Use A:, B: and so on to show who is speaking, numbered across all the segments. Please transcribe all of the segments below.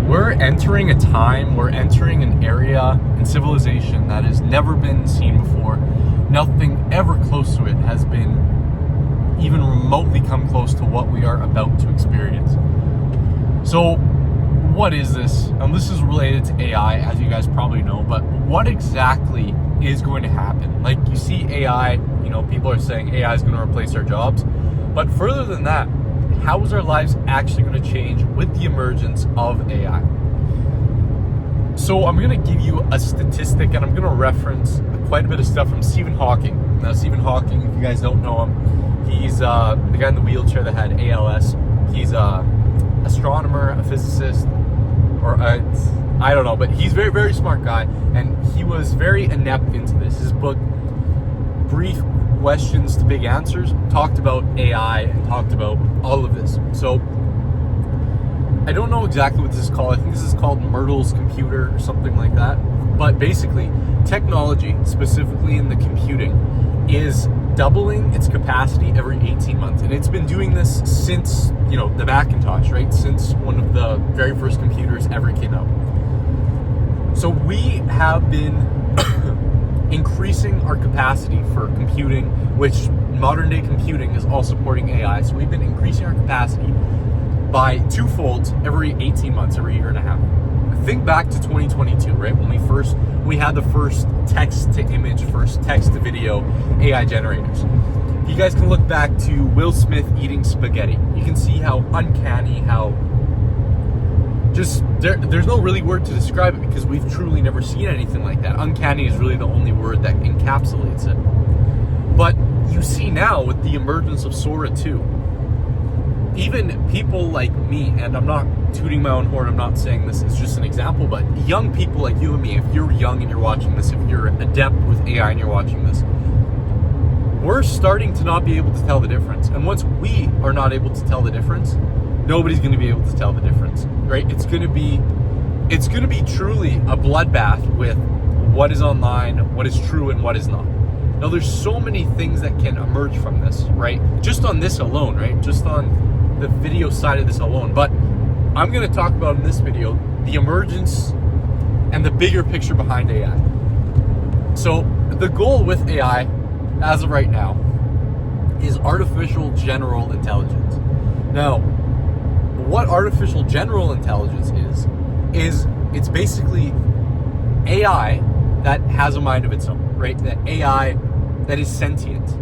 A: We're entering a time, we're entering an area in civilization that has never been seen before. Nothing ever close to it has been even remotely come close to what we are about to experience. So, what is this? And this is related to AI, as you guys probably know, but what exactly is going to happen? Like, you see AI, people are saying AI is going to replace our jobs, but further than that, how is our lives actually going to change with the emergence of AI? So I'm going to give you a statistic, and I'm going to reference quite a bit of stuff from Stephen Hawking. Now, Stephen Hawking, if you guys don't know him, he's the guy in the wheelchair that had ALS. He's an astronomer, a physicist, I don't know, but he's a very, very smart guy, and he was very inept into this. His book, Brief Questions to Big Answers, talked about AI and talked about all of this. So I don't know exactly what this is called. I think this is called Myrtle's computer or something like that. But basically, technology, specifically in the computing, is doubling its capacity every 18 months. And it's been doing this since, the Macintosh, right? Since one of the very first computers ever came out. So we have been increasing our capacity for computing, which modern day computing is all supporting AI. So we've been increasing our capacity by twofold every 18 months, every year and a half. Think back to 2022, right? When we had the first text to image, first text to video AI generators. You guys can look back to Will Smith eating spaghetti. You can see how uncanny, how just there's no really word to describe it, because we've truly never seen anything like that. Uncanny is really the only word that encapsulates it. But you see now with the emergence of Sora 2, even people like me, and I'm not tooting my own horn, I'm not saying this is just an example, but young people like you and me, if you're young and you're watching this, if you're adept with AI and you're watching this, we're starting to not be able to tell the difference. And once we are not able to tell the difference, nobody's going to be able to tell the difference, right? It's going to be truly a bloodbath with what is online, what is true, and what is not. Now, there's so many things that can emerge from this, right? Just on this alone, right? Just on the video side of this alone. But I'm going to talk about in this video the emergence and the bigger picture behind AI. So the goal with AI, as of right now, is artificial general intelligence. Now, what artificial general intelligence is it's basically AI that has a mind of its own, right? That AI that is sentient.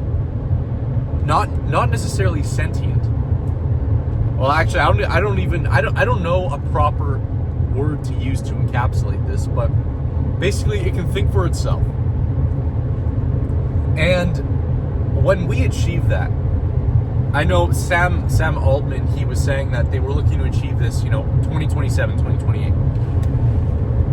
A: Not necessarily sentient. Well, actually, I don't know a proper word to use to encapsulate this, but basically it can think for itself. And when we achieve that, I know Sam Altman, he was saying that they were looking to achieve this, 2027, 2028.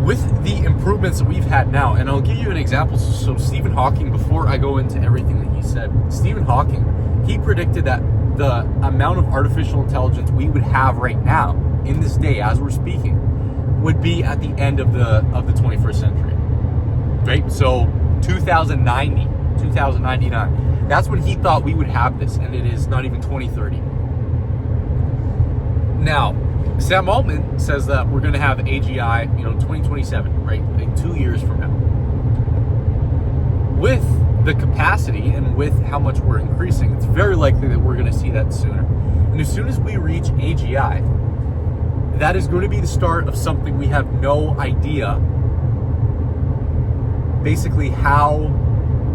A: With the improvements that we've had now, and I'll give you an example. So Stephen Hawking, before I go into everything that he said, Stephen Hawking, he predicted that the amount of artificial intelligence we would have right now, in this day, as we're speaking, would be at the end of the 21st century, right? So 2090, 2099. That's when he thought we would have this, and it is not even 2030. Now, Sam Altman says that we're going to have AGI, 2027, right? Like 2 years from now. With the capacity and with how much we're increasing, it's very likely that we're going to see that sooner. And as soon as we reach AGI, that is going to be the start of something we have no idea, basically how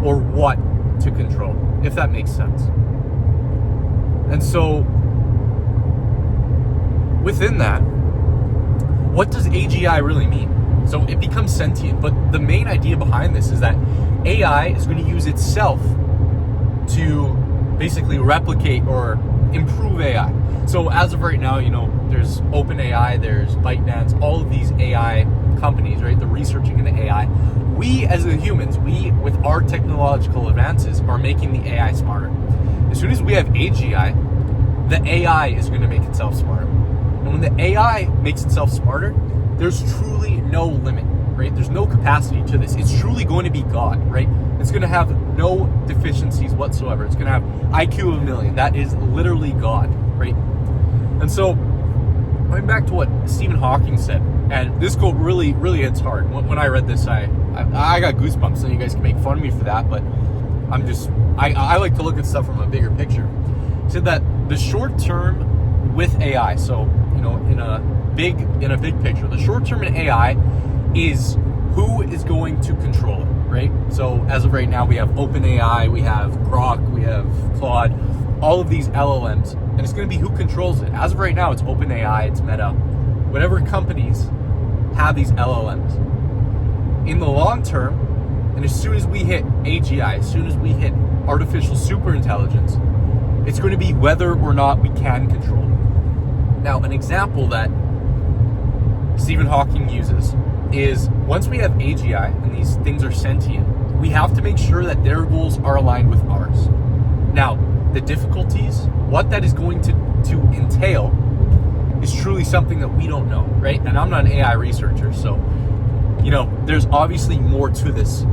A: or what to control, if that makes sense. And so within that, what does AGI really mean? So it becomes sentient, but the main idea behind this is that AI is going to use itself to basically replicate or improve AI. So as of right now, there's OpenAI, there's ByteDance, all of these AI companies, right? They're researching into AI. We as the humans, with our technological advances, are making the AI smarter. As soon as we have AGI, the AI is going to make itself smarter. And when the AI makes itself smarter, there's truly no limit, right? There's no capacity to this. It's truly going to be God, right? It's going to have no deficiencies whatsoever. It's going to have IQ of 1 million. That is literally God, right? And so going back to what Stephen Hawking said, and this quote really hits hard. When I read this, I got goosebumps. So you guys can make fun of me for that, but I like to look at stuff from a bigger picture. He said that the short term with AI, so in a big picture, the short term in AI is who is going to control it, right? So as of right now, we have OpenAI, we have Grok, we have Claude, all of these LLMs, and it's going to be who controls it. As of right now, it's OpenAI, it's Meta, whatever companies have these LLMs. In the long term, and as soon as we hit AGI, as soon as we hit artificial superintelligence, it's going to be whether or not we can control it. Now, an example that Stephen Hawking uses is once we have AGI and these things are sentient, we have to make sure that their goals are aligned with ours. Now, the difficulties, what that is going to entail is truly something that we don't know, right? And I'm not an AI researcher, so, there's obviously more to this.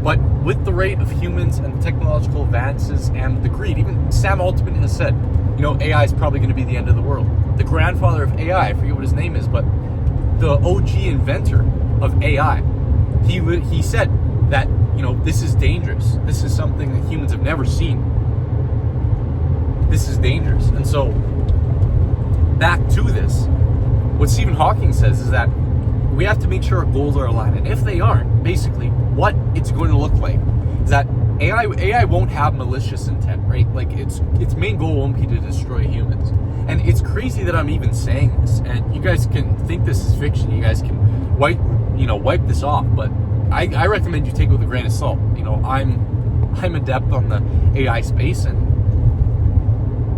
A: But with the rate of humans and the technological advances and the greed, even Sam Altman has said, AI is probably going to be the end of the world. The grandfather of AI, I forget what his name is, but the OG inventor of AI, he said that, this is dangerous. This is something that humans have never seen. This is dangerous. And so, back to this, what Stephen Hawking says is that we have to make sure our goals are aligned. And if they aren't, basically, what it's going to look like is that AI won't have malicious intent, right? Like, its main goal won't be to destroy humans. And it's crazy that I'm even saying this. And you guys can think this is fiction. You guys can wipe this off. But I recommend you take it with a grain of salt. I'm adept on the AI space, and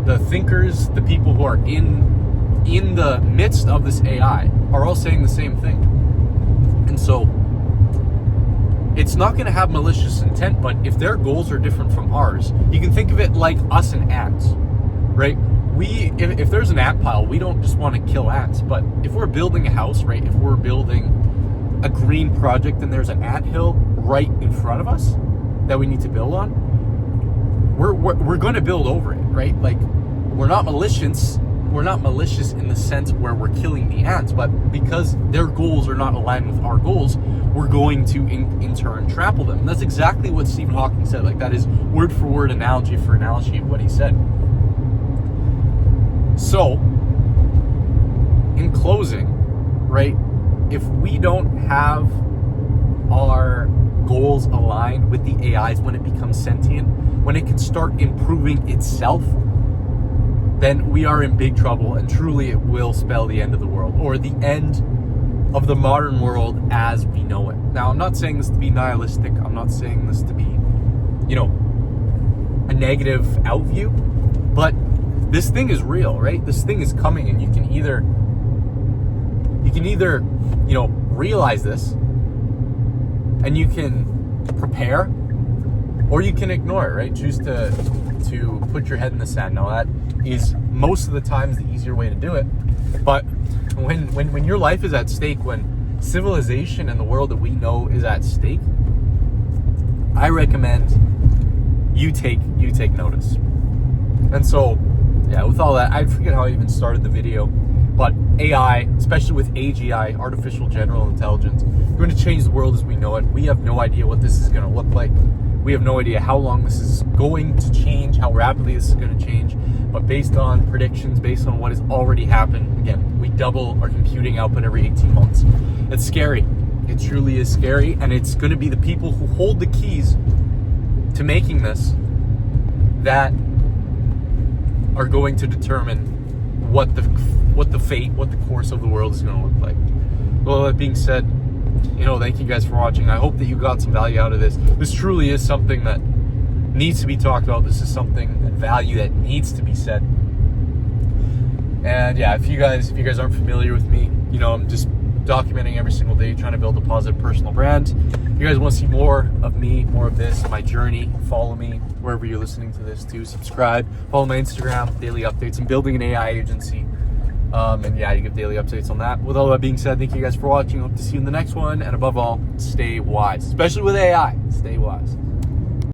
A: the thinkers, the people who are in the midst of this AI are all saying the same thing. And so it's not going to have malicious intent, but if their goals are different from ours, you can think of it like us and ants, right? If there's an ant pile, we don't just want to kill ants, but if we're building a house, right? If we're building a green project and there's an ant hill right in front of us that we need to build on, we're going to build over it, right? Like, we're not malicious in the sense where we're killing the ants, but because their goals are not aligned with our goals, we're going to in turn trample them. And that's exactly what Stephen Hawking said. Like, that is word for word, analogy for analogy of what he said. So, in closing, right, if we don't have our goals aligned with the AIs when it becomes sentient, when it can start improving itself, then we are in big trouble, and truly it will spell the end of the world, or the end of the modern world as we know it. Now, I'm not saying this to be nihilistic. I'm not saying this to be, a negative outview, but this thing is real, right? This thing is coming, and you can either realize this and you can prepare, or you can ignore it, right? Choose to put your head in the sand. Now, that is most of the times the easier way to do it. But when your life is at stake, when civilization and the world that we know is at stake, I recommend you take notice. And so, yeah, with all that, I forget how I even started the video, but AI, especially with AGI, artificial general intelligence, going to change the world as we know it. We have no idea what this is going to look like. We have no idea how long this is going to change, how rapidly this is going to change. But based on predictions, based on what has already happened, again, we double our computing output every 18 months. It's scary. It truly is scary. And it's going to be the people who hold the keys to making this that are going to determine what the fate, what the course of the world is going to look like. Well, that being said, thank you guys for watching. I hope that you got some value out of this. This truly is something that needs to be talked about. This is something, that value that needs to be said. And yeah, if you guys aren't familiar with me, I'm just documenting every single day, trying to build a positive personal brand. If you guys want to see more of me, more of this, my journey, follow me wherever you're listening to this too. Subscribe, follow my Instagram, daily updates. I'm building an AI agency. And yeah, you give daily updates on that. With all that being said, thank you guys for watching. Hope to see you in the next one. And above all, stay wise. Especially with AI, stay wise.